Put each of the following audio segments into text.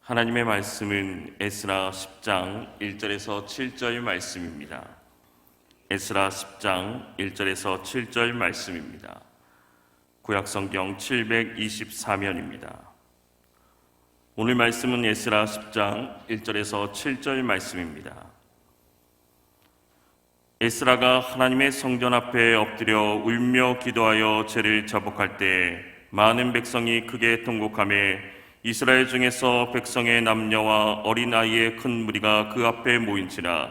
하나님의 말씀은 에스라 10장 1절에서 7절 말씀입니다. 에스라 10장 1절에서 7절 말씀입니다. 구약성경 724면입니다. 오늘 말씀은 에스라 10장 1절에서 7절 말씀입니다. 에스라가 하나님의 성전 앞에 엎드려 울며 기도하여 죄를 자복할 때 많은 백성이 크게 통곡하며 이스라엘 중에서 백성의 남녀와 어린아이의 큰 무리가 그 앞에 모인지라.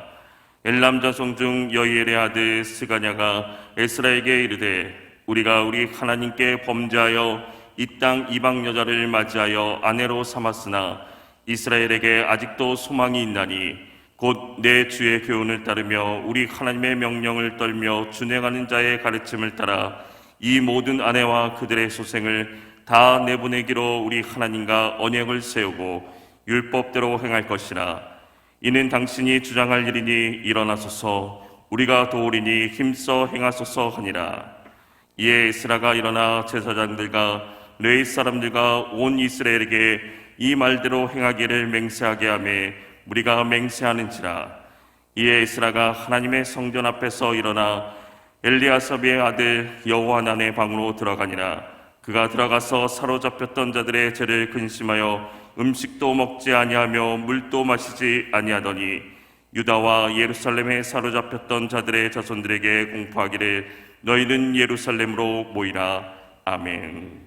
엘람 자손 중 여이엘의 아들 스가냐가 에스라에게 이르되 우리가 우리 하나님께 범죄하여 이 땅 이방 여자를 맞이하여 아내로 삼았으나 이스라엘에게 아직도 소망이 있나니 곧 내 주의 교훈을 따르며 우리 하나님의 명령을 떨며 준행하는 자의 가르침을 따라 이 모든 아내와 그들의 소생을 다 내보내기로 우리 하나님과 언약을 세우고 율법대로 행할 것이라. 이는 당신이 주장할 일이니 일어나소서, 우리가 도우리니 힘써 행하소서 하니라. 이에 에스라가 일어나 제사장들과 레위 사람들과 온 이스라엘에게 이 말대로 행하기를 맹세하게 하며 우리가 맹세하는지라. 이에 에스라가 하나님의 성전 앞에서 일어나 엘리아삽의 아들 여호하난의 방으로 들어가니라. 그가 들어가서 사로잡혔던 자들의 죄를 근심하여 음식도 먹지 아니하며 물도 마시지 아니하더니 유다와 예루살렘에 사로잡혔던 자들의 자손들에게 공포하기를 너희는 예루살렘으로 모이라. 아멘.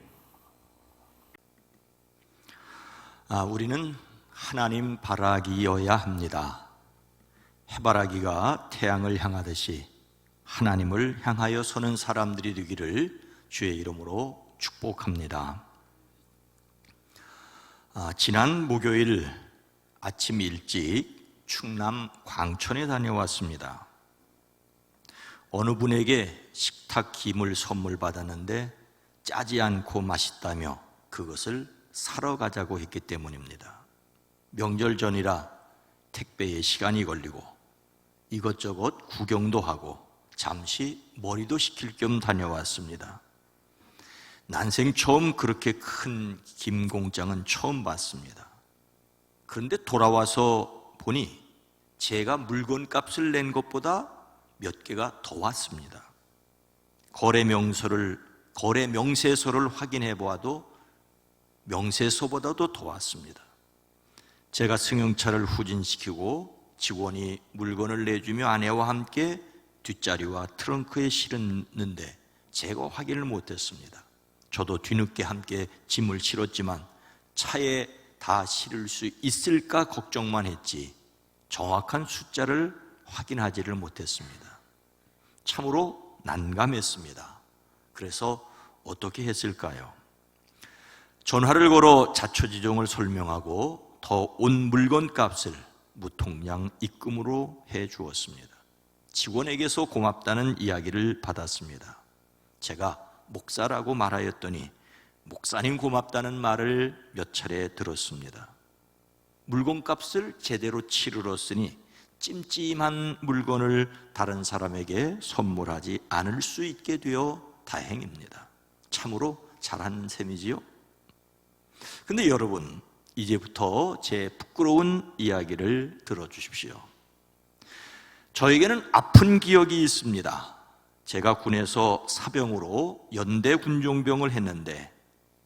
우리는 하나님 바라기여야 합니다. 해바라기가 태양을 향하듯이 하나님을 향하여 서는 사람들이 되기를 주의 이름으로 축복합니다. 지난 목요일 아침 일찍 충남 광천에 다녀왔습니다. 어느 분에게 식탁 김을 선물 받았는데 짜지 않고 맛있다며 그것을 사러 가자고 했기 때문입니다. 명절 전이라 택배에 시간이 걸리고 이것저것 구경도 하고 잠시 머리도 식힐 겸 다녀왔습니다. 난생 처음 그렇게 큰 김공장은 처음 봤습니다. 그런데 돌아와서 보니 제가 물건값을 낸 것보다 몇 개가 더 왔습니다. 거래 명세서를 확인해 보아도 명세서보다도 더 왔습니다. 제가 승용차를 후진시키고 직원이 물건을 내주며 아내와 함께 뒷자리와 트렁크에 실었는데 제가 확인을 못했습니다. 저도 뒤늦게 함께 짐을 실었지만 차에 다 실을 수 있을까 걱정만 했지 정확한 숫자를 확인하지를 못했습니다. 참으로 난감했습니다. 그래서 어떻게 했을까요? 전화를 걸어 자초지종을 설명하고 더 온 물건값을 무통장 입금으로 해 주었습니다. 직원에게서 고맙다는 이야기를 받았습니다. 제가 목사라고 말하였더니 목사님 고맙다는 말을 몇 차례 들었습니다. 물건값을 제대로 치르렀으니 찜찜한 물건을 다른 사람에게 선물하지 않을 수 있게 되어 다행입니다. 참으로 잘한 셈이지요. 근데 여러분, 이제부터 제 부끄러운 이야기를 들어주십시오. 저에게는 아픈 기억이 있습니다. 제가 군에서 사병으로 연대 군종병을 했는데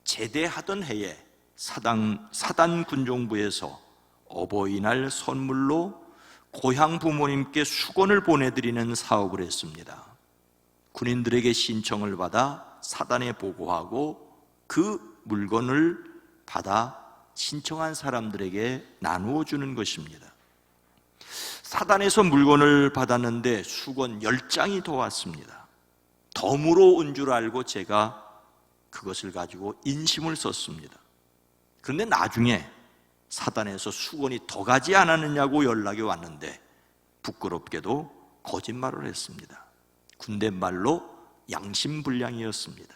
제대하던 해에 사단 군종부에서 어버이날 선물로 고향 부모님께 수건을 보내드리는 사업을 했습니다. 군인들에게 신청을 받아 사단에 보고하고 그 물건을 받아 신청한 사람들에게 나누어 주는 것입니다. 사단에서 물건을 받았는데 수건 10장이 더 왔습니다. 덤으로 온 줄 알고 제가 그것을 가지고 인심을 썼습니다. 그런데 나중에 사단에서 수건이 더 가지 않았느냐고 연락이 왔는데 부끄럽게도 거짓말을 했습니다. 군대 말로 양심불량이었습니다.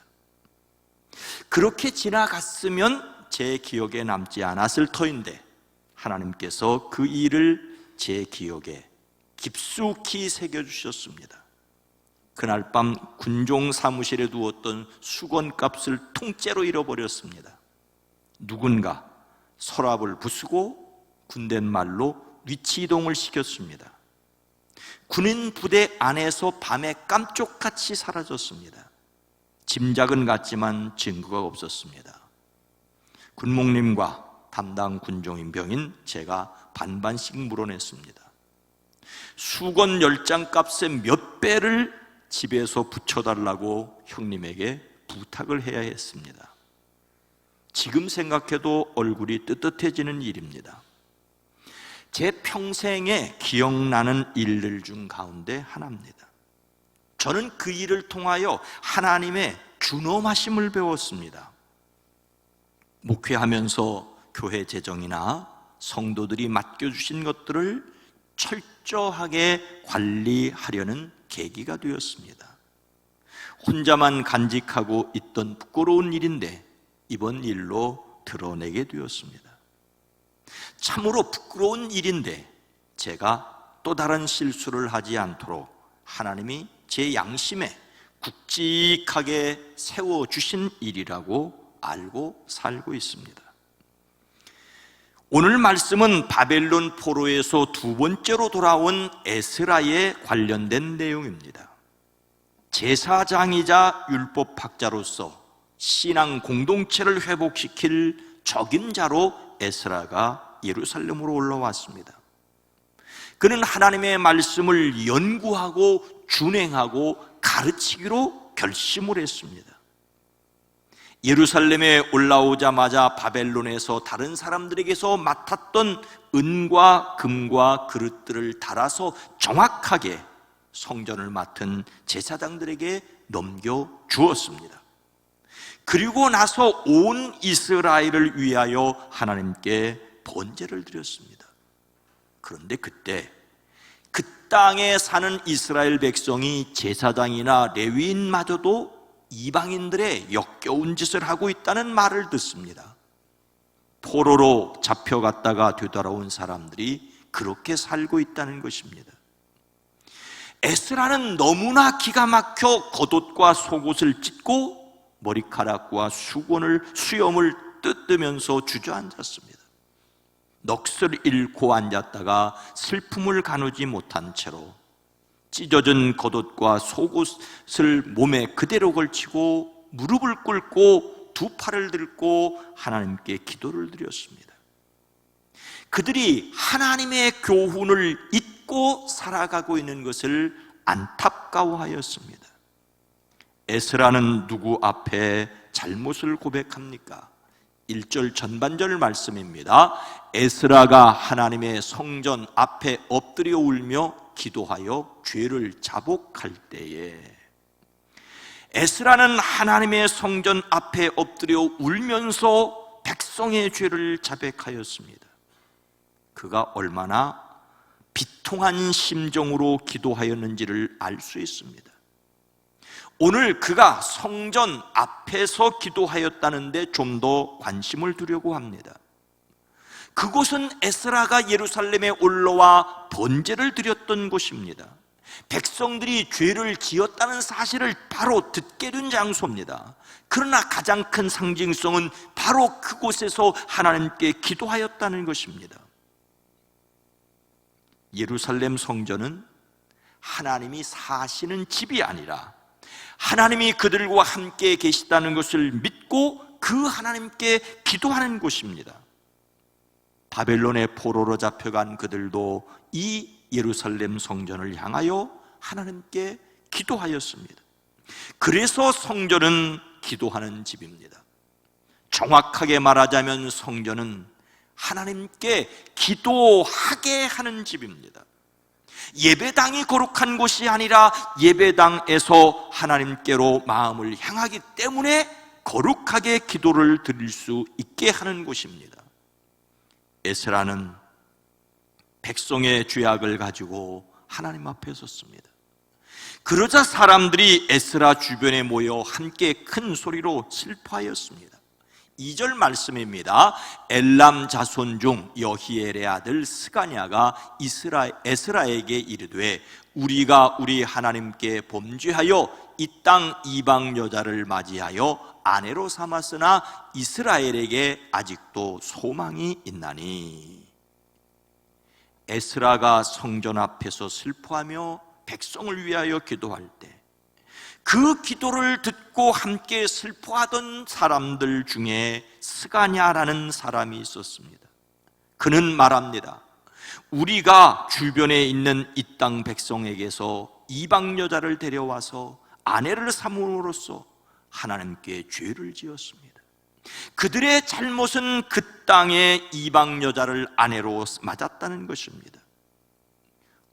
그렇게 지나갔으면 제 기억에 남지 않았을 터인데 하나님께서 그 일을 제 기억에 깊숙이 새겨주셨습니다. 그날 밤 군종 사무실에 두었던 수건값을 통째로 잃어버렸습니다. 누군가 서랍을 부수고 군대말로 위치 이동을 시켰습니다. 군인 부대 안에서 밤에 깜쪽같이 사라졌습니다. 짐작은 갔지만 증거가 없었습니다. 군목님과 담당 군종인병인 제가 반반씩 물어냈습니다. 수건 10장 값의 몇 배를 집에서 붙여달라고 형님에게 부탁을 해야 했습니다. 지금 생각해도 얼굴이 뜨뜻해지는 일입니다. 제 평생에 기억나는 일들 중 가운데 하나입니다. 저는 그 일을 통하여 하나님의 준엄하심을 배웠습니다. 목회하면서 교회 재정이나 성도들이 맡겨주신 것들을 철저하게 관리하려는 계기가 되었습니다. 혼자만 간직하고 있던 부끄러운 일인데 이번 일로 드러내게 되었습니다. 참으로 부끄러운 일인데 제가 또 다른 실수를 하지 않도록 하나님이 제 양심에 굵직하게 세워주신 일이라고 알고 살고 있습니다. 오늘 말씀은 바벨론 포로에서 두 번째로 돌아온 에스라에 관련된 내용입니다. 제사장이자 율법학자로서 신앙 공동체를 회복시킬 적임자로 에스라가 예루살렘으로 올라왔습니다. 그는 하나님의 말씀을 연구하고 준행하고 가르치기로 결심을 했습니다. 예루살렘에 올라오자마자 바벨론에서 다른 사람들에게서 맡았던 은과 금과 그릇들을 달아서 정확하게 성전을 맡은 제사장들에게 넘겨주었습니다. 그리고 나서 온 이스라엘을 위하여 하나님께 번제를 드렸습니다. 그런데 그때 그 땅에 사는 이스라엘 백성이 제사장이나 레위인마저도 이방인들의 역겨운 짓을 하고 있다는 말을 듣습니다. 포로로 잡혀갔다가 되돌아온 사람들이 그렇게 살고 있다는 것입니다. 에스라는 너무나 기가 막혀 겉옷과 속옷을 찢고 머리카락과 수염을 뜯으면서 주저앉았습니다. 넋을 잃고 앉았다가 슬픔을 가누지 못한 채로 찢어진 겉옷과 속옷을 몸에 그대로 걸치고 무릎을 꿇고 두 팔을 들고 하나님께 기도를 드렸습니다. 그들이 하나님의 교훈을 잊고 살아가고 있는 것을 안타까워하였습니다. 에스라는 누구 앞에 잘못을 고백합니까? 1절 전반절 말씀입니다. 에스라가 하나님의 성전 앞에 엎드려 울며 기도하여 죄를 자복할 때에, 에스라는 하나님의 성전 앞에 엎드려 울면서 백성의 죄를 자백하였습니다. 그가 얼마나 비통한 심정으로 기도하였는지를 알 수 있습니다. 오늘 그가 성전 앞에서 기도하였다는데 좀 더 관심을 두려고 합니다. 그곳은 에스라가 예루살렘에 올라와 번제를 드렸던 곳입니다. 백성들이 죄를 지었다는 사실을 바로 듣게 된 장소입니다. 그러나 가장 큰 상징성은 바로 그곳에서 하나님께 기도하였다는 것입니다. 예루살렘 성전은 하나님이 사시는 집이 아니라 하나님이 그들과 함께 계시다는 것을 믿고 그 하나님께 기도하는 곳입니다. 바벨론의 포로로 잡혀간 그들도 이 예루살렘 성전을 향하여 하나님께 기도하였습니다. 그래서 성전은 기도하는 집입니다. 정확하게 말하자면 성전은 하나님께 기도하게 하는 집입니다. 예배당이 거룩한 곳이 아니라 예배당에서 하나님께로 마음을 향하기 때문에 거룩하게 기도를 드릴 수 있게 하는 곳입니다. 에스라는 백성의 죄악을 가지고 하나님 앞에 섰습니다. 그러자 사람들이 에스라 주변에 모여 함께 큰 소리로 슬퍼하였습니다. 2절 말씀입니다. 엘람 자손 중 여히엘의 아들 스가냐가 에스라에게 이르되 우리가 우리 하나님께 범죄하여 이 땅 이방 여자를 맞이하여 아내로 삼았으나 이스라엘에게 아직도 소망이 있나니. 에스라가 성전 앞에서 슬퍼하며 백성을 위하여 기도할 때 그 기도를 듣고 함께 슬퍼하던 사람들 중에 스가냐라는 사람이 있었습니다. 그는 말합니다. 우리가 주변에 있는 이 땅 백성에게서 이방 여자를 데려와서 아내를 삼음으로써 하나님께 죄를 지었습니다. 그들의 잘못은 그 땅에 이방 여자를 아내로 맞았다는 것입니다.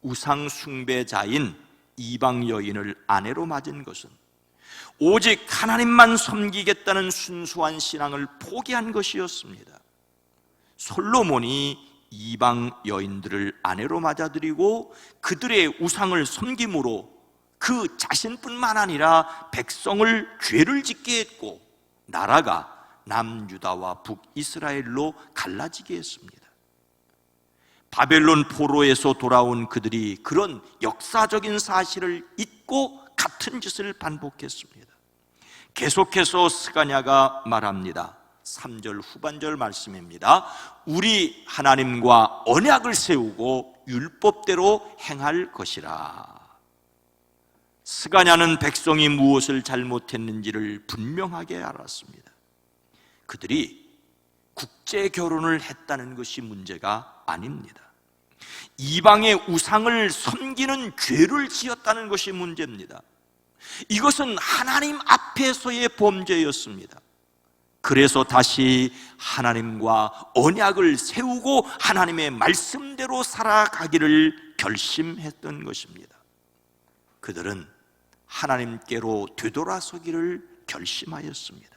우상 숭배자인 이방 여인을 아내로 맞은 것은 오직 하나님만 섬기겠다는 순수한 신앙을 포기한 것이었습니다. 솔로몬이 이방 여인들을 아내로 맞아들이고 그들의 우상을 섬김으로 그 자신뿐만 아니라 백성을 죄를 짓게 했고 나라가 남유다와 북이스라엘로 갈라지게 했습니다. 바벨론 포로에서 돌아온 그들이 그런 역사적인 사실을 잊고 같은 짓을 반복했습니다. 계속해서 스가냐가 말합니다. 3절 후반절 말씀입니다. 우리 하나님과 언약을 세우고 율법대로 행할 것이라. 스가냐는 백성이 무엇을 잘못했는지를 분명하게 알았습니다. 그들이 국제 결혼을 했다는 것이 문제가 아닙니다. 이방의 우상을 섬기는 죄를 지었다는 것이 문제입니다. 이것은 하나님 앞에서의 범죄였습니다. 그래서 다시 하나님과 언약을 세우고 하나님의 말씀대로 살아가기를 결심했던 것입니다. 그들은 하나님께로 되돌아서기를 결심하였습니다.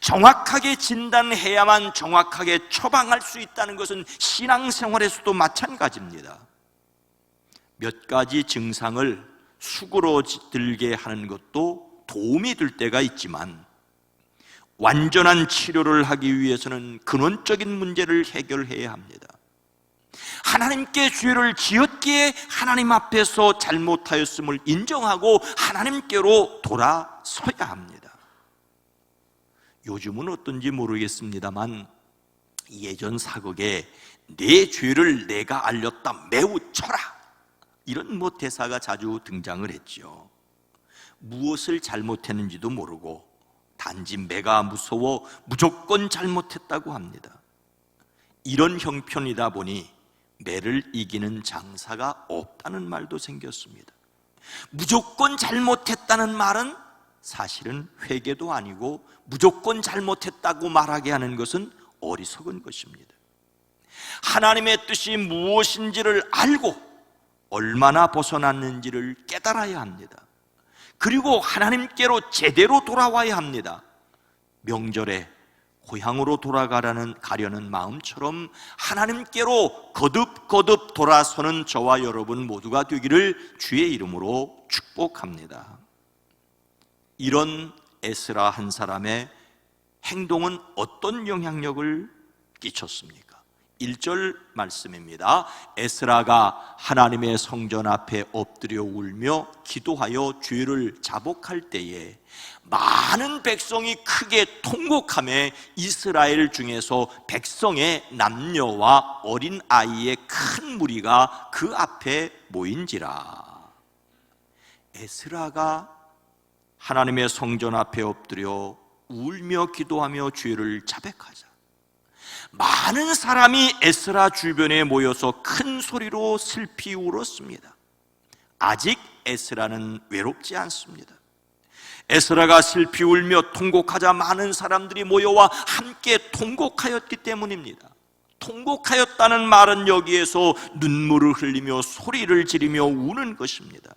정확하게 진단해야만 정확하게 처방할 수 있다는 것은 신앙생활에서도 마찬가지입니다. 몇 가지 증상을 수그러들게 하는 것도 도움이 될 때가 있지만 완전한 치료를 하기 위해서는 근원적인 문제를 해결해야 합니다. 하나님께 죄를 지었기에 하나님 앞에서 잘못하였음을 인정하고 하나님께로 돌아서야 합니다. 요즘은 어떤지 모르겠습니다만 예전 사극에 내 죄를 내가 알렸다 매우 쳐라, 이런 대사가 자주 등장을 했죠. 무엇을 잘못했는지도 모르고 단지 매가 무서워 무조건 잘못했다고 합니다. 이런 형편이다 보니 매를 이기는 장사가 없다는 말도 생겼습니다. 무조건 잘못했다는 말은 사실은 회개도 아니고 무조건 잘못했다고 말하게 하는 것은 어리석은 것입니다. 하나님의 뜻이 무엇인지를 알고 얼마나 벗어났는지를 깨달아야 합니다. 그리고 하나님께로 제대로 돌아와야 합니다. 명절에 고향으로 가려는 마음처럼 하나님께로 거듭거듭 돌아서는 저와 여러분 모두가 되기를 주의 이름으로 축복합니다. 이런 에스라 한 사람의 행동은 어떤 영향력을 끼쳤습니까? 1절 말씀입니다. 에스라가 하나님의 성전 앞에 엎드려 울며 기도하여 죄를 자복할 때에 많은 백성이 크게 통곡하며 이스라엘 중에서 백성의 남녀와 어린 아이의 큰 무리가 그 앞에 모인지라. 에스라가 하나님의 성전 앞에 엎드려 울며 기도하며 죄를 자백하자 많은 사람이 에스라 주변에 모여서 큰 소리로 슬피 울었습니다. 아직 에스라는 외롭지 않습니다. 에스라가 슬피 울며 통곡하자 많은 사람들이 모여와 함께 통곡하였기 때문입니다. 통곡하였다는 말은 여기에서 눈물을 흘리며 소리를 지르며 우는 것입니다.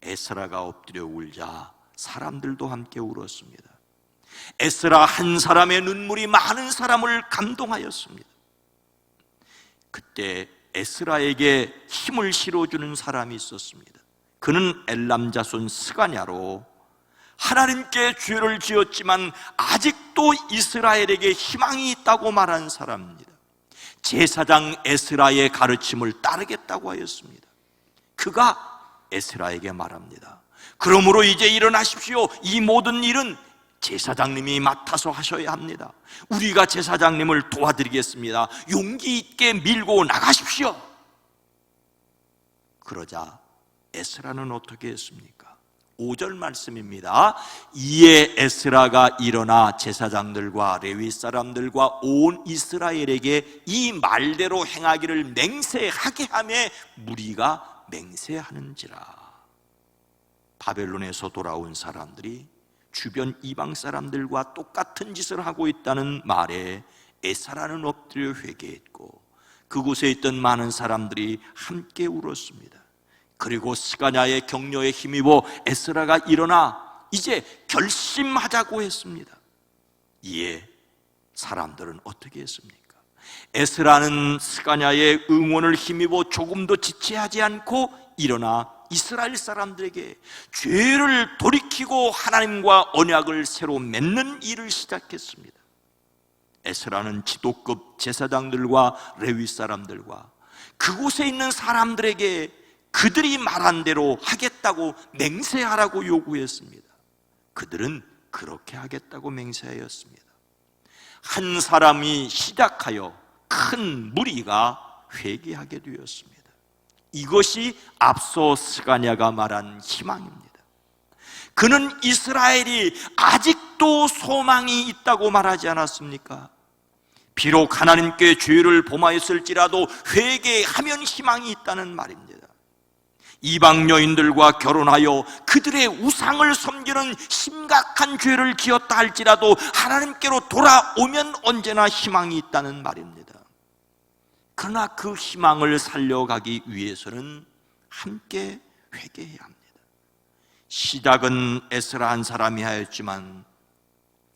에스라가 엎드려 울자 사람들도 함께 울었습니다. 에스라 한 사람의 눈물이 많은 사람을 감동하였습니다. 그때 에스라에게 힘을 실어주는 사람이 있었습니다. 그는 엘람 자손 스가냐로 하나님께 죄를 지었지만 아직도 이스라엘에게 희망이 있다고 말한 사람입니다. 제사장 에스라의 가르침을 따르겠다고 하였습니다. 그가 에스라에게 말합니다. 그러므로 이제 일어나십시오. 이 모든 일은 제사장님이 맡아서 하셔야 합니다. 우리가 제사장님을 도와드리겠습니다. 용기 있게 밀고 나가십시오. 그러자 에스라는 어떻게 했습니까? 5절 말씀입니다. 이에 에스라가 일어나 제사장들과 레위 사람들과 온 이스라엘에게 이 말대로 행하기를 맹세하게 하며 무리가 맹세하는지라. 바벨론에서 돌아온 사람들이 주변 이방 사람들과 똑같은 짓을 하고 있다는 말에 에스라는 엎드려 회개했고 그곳에 있던 많은 사람들이 함께 울었습니다. 그리고 스가냐의 격려에 힘입어 에스라가 일어나 이제 결심하자고 했습니다. 이에 사람들은 어떻게 했습니까? 에스라는 스가냐의 응원을 힘입어 조금도 지체하지 않고 일어나 이스라엘 사람들에게 죄를 돌이키고 하나님과 언약을 새로 맺는 일을 시작했습니다. 에스라는 지도급 제사장들과 레위 사람들과 그곳에 있는 사람들에게 그들이 말한 대로 하겠다고 맹세하라고 요구했습니다. 그들은 그렇게 하겠다고 맹세하였습니다. 한 사람이 시작하여 큰 무리가 회개하게 되었습니다. 이것이 앞서 스가냐가 말한 희망입니다. 그는 이스라엘이 아직도 소망이 있다고 말하지 않았습니까? 비록 하나님께 죄를 범하였을지라도 회개하면 희망이 있다는 말입니다. 이방 여인들과 결혼하여 그들의 우상을 섬기는 심각한 죄를 지었다 할지라도 하나님께로 돌아오면 언제나 희망이 있다는 말입니다. 그러나 그 희망을 살려가기 위해서는 함께 회개해야 합니다. 시작은 에스라 한 사람이 하였지만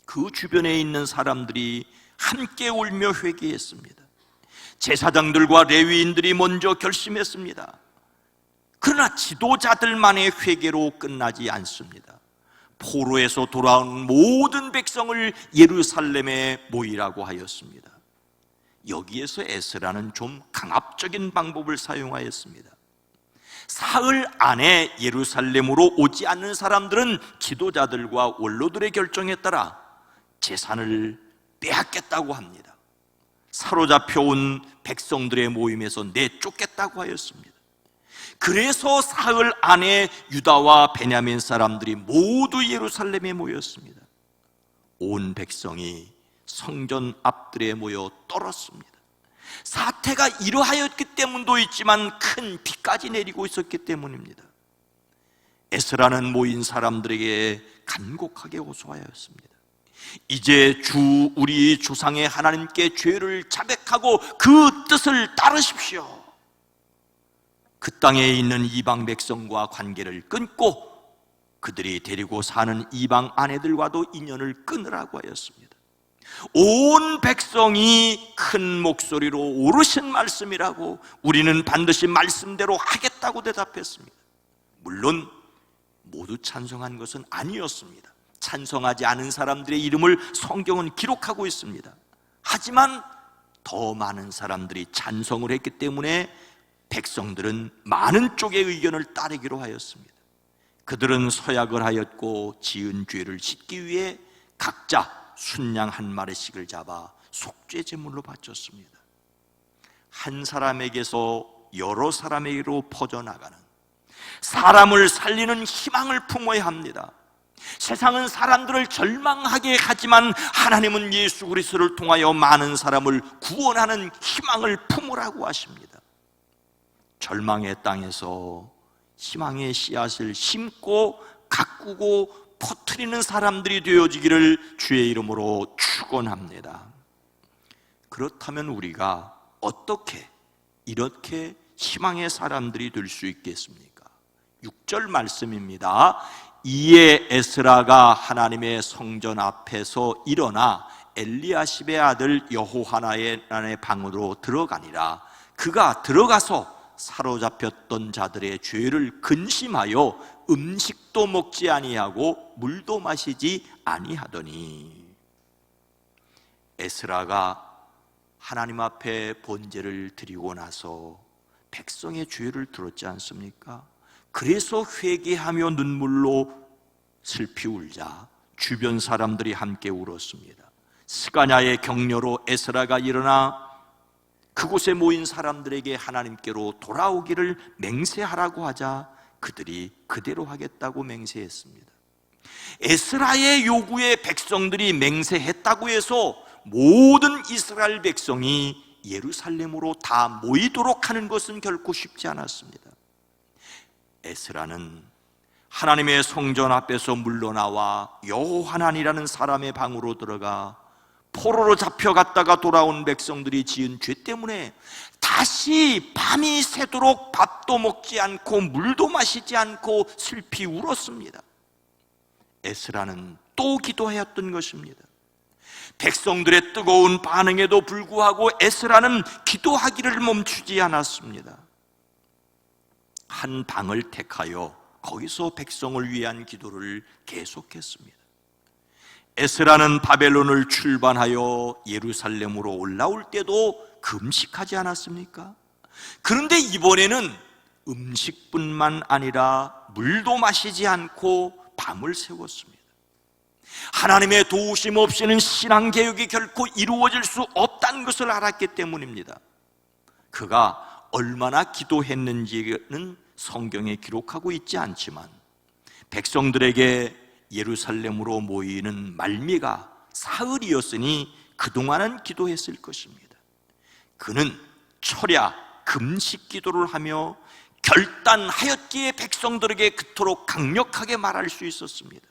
그 주변에 있는 사람들이 함께 울며 회개했습니다. 제사장들과 레위인들이 먼저 결심했습니다. 그러나 지도자들만의 회개로 끝나지 않습니다. 포로에서 돌아온 모든 백성을 예루살렘에 모이라고 하였습니다. 여기에서 에스라는 좀 강압적인 방법을 사용하였습니다. 사흘 안에 예루살렘으로 오지 않는 사람들은 지도자들과 원로들의 결정에 따라 재산을 빼앗겠다고 합니다. 사로잡혀 온 백성들의 모임에서 내쫓겠다고 하였습니다. 그래서 사흘 안에 유다와 베냐민 사람들이 모두 예루살렘에 모였습니다. 온 백성이 성전 앞들에 모여 떨었습니다. 사태가 이러하였기 때문도 있지만 큰 비까지 내리고 있었기 때문입니다. 에스라는 모인 사람들에게 간곡하게 호소하였습니다. 이제 주 우리 조상의 하나님께 죄를 자백하고 그 뜻을 따르십시오. 그 땅에 있는 이방 백성과 관계를 끊고 그들이 데리고 사는 이방 아내들과도 인연을 끊으라고 하였습니다. 온 백성이 큰 목소리로 오르신 말씀이라고 우리는 반드시 말씀대로 하겠다고 대답했습니다. 물론 모두 찬성한 것은 아니었습니다. 찬성하지 않은 사람들의 이름을 성경은 기록하고 있습니다. 하지만 더 많은 사람들이 찬성을 했기 때문에 백성들은 많은 쪽의 의견을 따르기로 하였습니다. 그들은 서약을 하였고 지은 죄를 씻기 위해 각자 순양 한 마리씩을 잡아 속죄 제물로 바쳤습니다. 한 사람에게서 여러 사람에게로 퍼져나가는 사람을 살리는 희망을 품어야 합니다. 세상은 사람들을 절망하게 하지만 하나님은 예수 그리스도를 통하여 많은 사람을 구원하는 희망을 품으라고 하십니다. 절망의 땅에서 희망의 씨앗을 심고 가꾸고 퍼뜨리는 사람들이 되어지기를 주의 이름으로 축원합니다. 그렇다면 우리가 어떻게 이렇게 희망의 사람들이 될 수 있겠습니까? 6절 말씀입니다. 이에 에스라가 하나님의 성전 앞에서 일어나 엘리야십의 아들 여호하나의 방으로 들어가니라. 그가 들어가서 사로잡혔던 자들의 죄를 근심하여 음식도 먹지 아니하고 물도 마시지 아니하더니, 에스라가 하나님 앞에 번제를 드리고 나서 백성의 죄를 들었지 않습니까? 그래서 회개하며 눈물로 슬피 울자 주변 사람들이 함께 울었습니다. 스가냐의 격려로 에스라가 일어나 그곳에 모인 사람들에게 하나님께로 돌아오기를 맹세하라고 하자 그들이 그대로 하겠다고 맹세했습니다. 에스라의 요구에 백성들이 맹세했다고 해서 모든 이스라엘 백성이 예루살렘으로 다 모이도록 하는 것은 결코 쉽지 않았습니다. 에스라는 하나님의 성전 앞에서 물러나와 여호하난이라는 사람의 방으로 들어가 포로로 잡혀갔다가 돌아온 백성들이 지은 죄 때문에 다시 밤이 새도록 밥도 먹지 않고 물도 마시지 않고 슬피 울었습니다. 에스라는 또 기도하였던 것입니다. 백성들의 뜨거운 반응에도 불구하고 에스라는 기도하기를 멈추지 않았습니다. 한 방을 택하여 거기서 백성을 위한 기도를 계속했습니다. 에스라는 바벨론을 출발하여 예루살렘으로 올라올 때도 금식하지 않았습니까? 그런데 이번에는 음식뿐만 아니라 물도 마시지 않고 밤을 새웠습니다. 하나님의 도우심 없이는 신앙개혁이 결코 이루어질 수 없다는 것을 알았기 때문입니다. 그가 얼마나 기도했는지는 성경에 기록하고 있지 않지만 백성들에게 예루살렘으로 모이는 말미가 사흘이었으니 그동안은 기도했을 것입니다. 그는 철야 금식 기도를 하며 결단하였기에 백성들에게 그토록 강력하게 말할 수 있었습니다.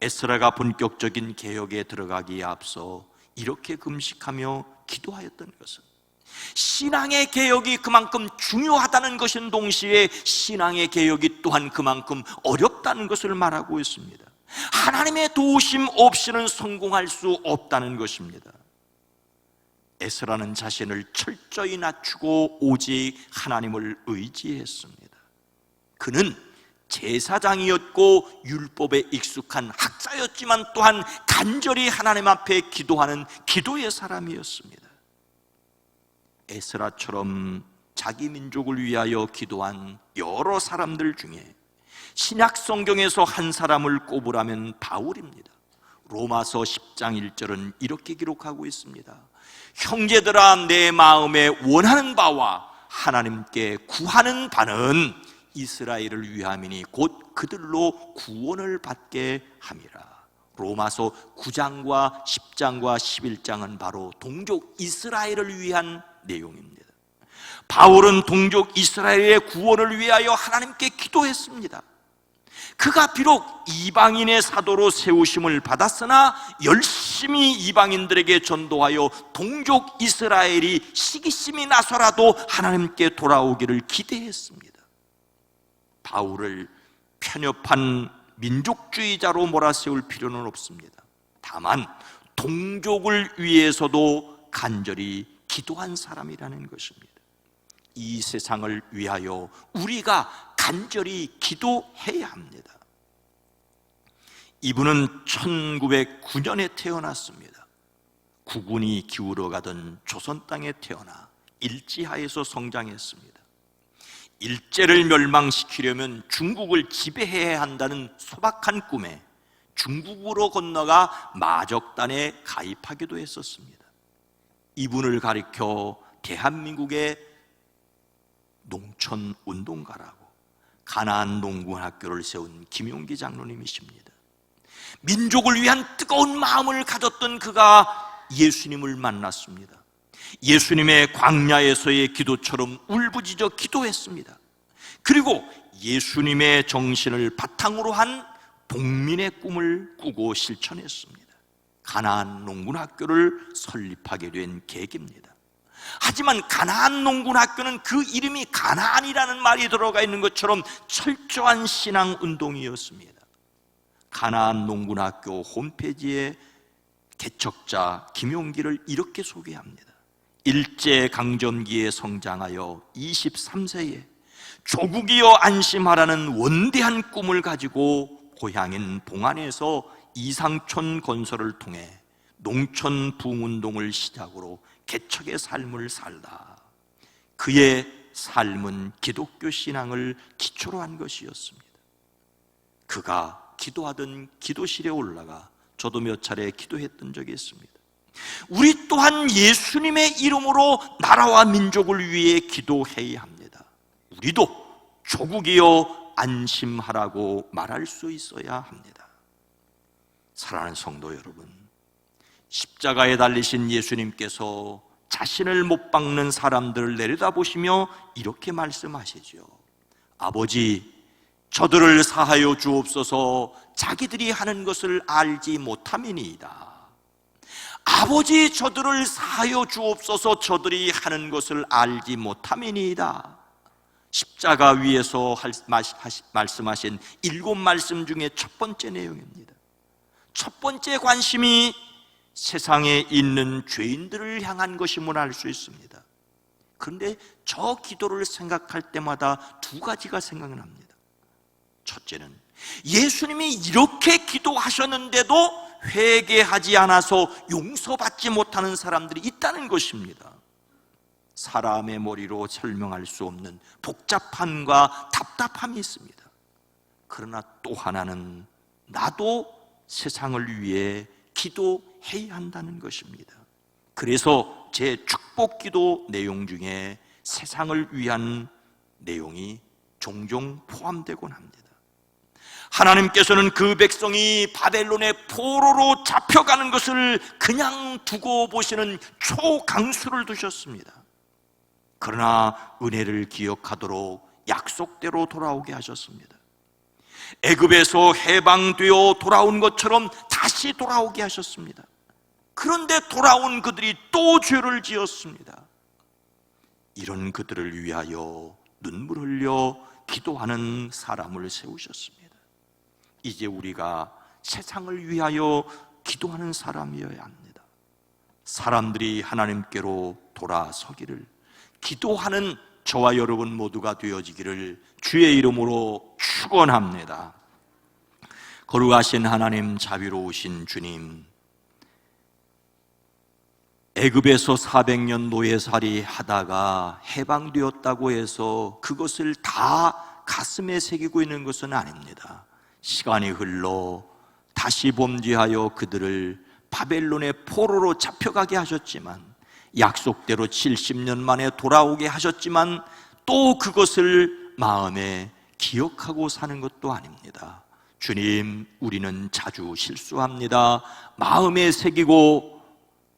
에스라가 본격적인 개혁에 들어가기에 앞서 이렇게 금식하며 기도하였던 것은 신앙의 개혁이 그만큼 중요하다는 것인 동시에 신앙의 개혁이 또한 그만큼 어렵다는 것을 말하고 있습니다. 하나님의 도우심 없이는 성공할 수 없다는 것입니다. 에스라는 자신을 철저히 낮추고 오직 하나님을 의지했습니다. 그는 제사장이었고 율법에 익숙한 학자였지만 또한 간절히 하나님 앞에 기도하는 기도의 사람이었습니다. 에스라처럼 자기 민족을 위하여 기도한 여러 사람들 중에 신약 성경에서 한 사람을 꼽으라면 바울입니다. 로마서 10장 1절은 이렇게 기록하고 있습니다. 형제들아, 내 마음에 원하는 바와 하나님께 구하는 바는 이스라엘을 위함이니 곧 그들로 구원을 받게 함이라. 로마서 9장과 10장과 11장은 바로 동족 이스라엘을 위한 내용입니다. 바울은 동족 이스라엘의 구원을 위하여 하나님께 기도했습니다. 그가 비록 이방인의 사도로 세우심을 받았으나 열심히 이방인들에게 전도하여 동족 이스라엘이 시기심이 나서라도 하나님께 돌아오기를 기대했습니다. 바울을 편협한 민족주의자로 몰아세울 필요는 없습니다. 다만 동족을 위해서도 간절히 기도한 사람이라는 것입니다. 이 세상을 위하여 우리가 간절히 기도해야 합니다. 이분은 1909년에 태어났습니다. 국운이 기울어가던 조선 땅에 태어나 일지하에서 성장했습니다. 일제를 멸망시키려면 중국을 지배해야 한다는 소박한 꿈에 중국으로 건너가 마적단에 가입하기도 했었습니다. 이분을 가리켜 대한민국의 농촌운동가라고 가나안 농군학교를 세운 김용기 장로님이십니다. 민족을 위한 뜨거운 마음을 가졌던 그가 예수님을 만났습니다. 예수님의 광야에서의 기도처럼 울부짖어 기도했습니다. 그리고 예수님의 정신을 바탕으로 한 복민의 꿈을 꾸고 실천했습니다. 가나안 농군학교를 설립하게 된 계기입니다. 하지만 가나안 농군학교는 그 이름이 가나안이라는 말이 들어가 있는 것처럼 철저한 신앙운동이었습니다. 가나안 농군학교 홈페이지에 개척자 김용기를 이렇게 소개합니다. 일제강점기에 성장하여 23세에 조국이여 안심하라는 원대한 꿈을 가지고 고향인 봉안에서 이상촌 건설을 통해 농촌 부흥운동을 시작으로 개척의 삶을 살다 그의 삶은 기독교 신앙을 기초로 한 것이었습니다. 그가 기도하던 기도실에 올라가 저도 몇 차례 기도했던 적이 있습니다. 우리 또한 예수님의 이름으로 나라와 민족을 위해 기도해야 합니다. 우리도 조국이여 안심하라고 말할 수 있어야 합니다. 사랑하는 성도 여러분, 십자가에 달리신 예수님께서 자신을 못 박는 사람들을 내려다보시며 이렇게 말씀하시죠. 아버지, 저들을 사하여 주옵소서. 자기들이 하는 것을 알지 못함이니이다. 아버지, 저들을 사하여 주옵소서. 저들이 하는 것을 알지 못함이니이다. 십자가 위에서 말씀하신 7말씀 중에 첫 번째 내용입니다. 첫 번째 관심이 세상에 있는 죄인들을 향한 것임을 알 수 있습니다. 그런데 저 기도를 생각할 때마다 두 가지가 생각납니다. 첫째는 예수님이 이렇게 기도하셨는데도 회개하지 않아서 용서받지 못하는 사람들이 있다는 것입니다. 사람의 머리로 설명할 수 없는 복잡함과 답답함이 있습니다. 그러나 또 하나는 나도 세상을 위해 기도해야 한다는 것입니다. 그래서 제 축복기도 내용 중에 세상을 위한 내용이 종종 포함되곤 합니다. 하나님께서는 그 백성이 바벨론의 포로로 잡혀가는 것을 그냥 두고 보시는 초강수를 두셨습니다. 그러나 은혜를 기억하도록 약속대로 돌아오게 하셨습니다. 애굽에서 해방되어 돌아온 것처럼 다시 돌아오게 하셨습니다. 그런데 돌아온 그들이 또 죄를 지었습니다. 이런 그들을 위하여 눈물 흘려 기도하는 사람을 세우셨습니다. 이제 우리가 세상을 위하여 기도하는 사람이어야 합니다. 사람들이 하나님께로 돌아서기를 기도하는 저와 여러분 모두가 되어지기를 주의 이름으로 축원합니다. 거룩하신 하나님, 자비로우신 주님, 애굽에서 400년 노예살이 하다가 해방되었다고 해서 그것을 다 가슴에 새기고 있는 것은 아닙니다. 시간이 흘러 다시 범죄하여 그들을 바벨론의 포로로 잡혀가게 하셨지만, 약속대로 70년 만에 돌아오게 하셨지만 또 그것을 마음에 기억하고 사는 것도 아닙니다. 주님, 우리는 자주 실수합니다. 마음에 새기고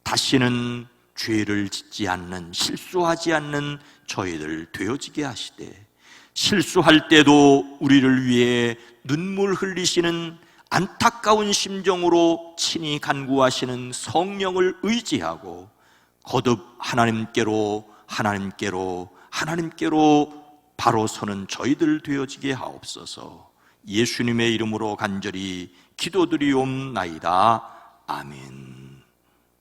다시는 죄를 짓지 않는, 실수하지 않는 저희들 되어지게 하시되, 실수할 때도 우리를 위해 눈물 흘리시는 안타까운 심정으로 친히 간구하시는 성령을 의지하고 거듭 하나님께로 바로 서는 저희들 되어지게 하옵소서. 예수님의 이름으로 간절히 기도드리옵나이다. 아멘.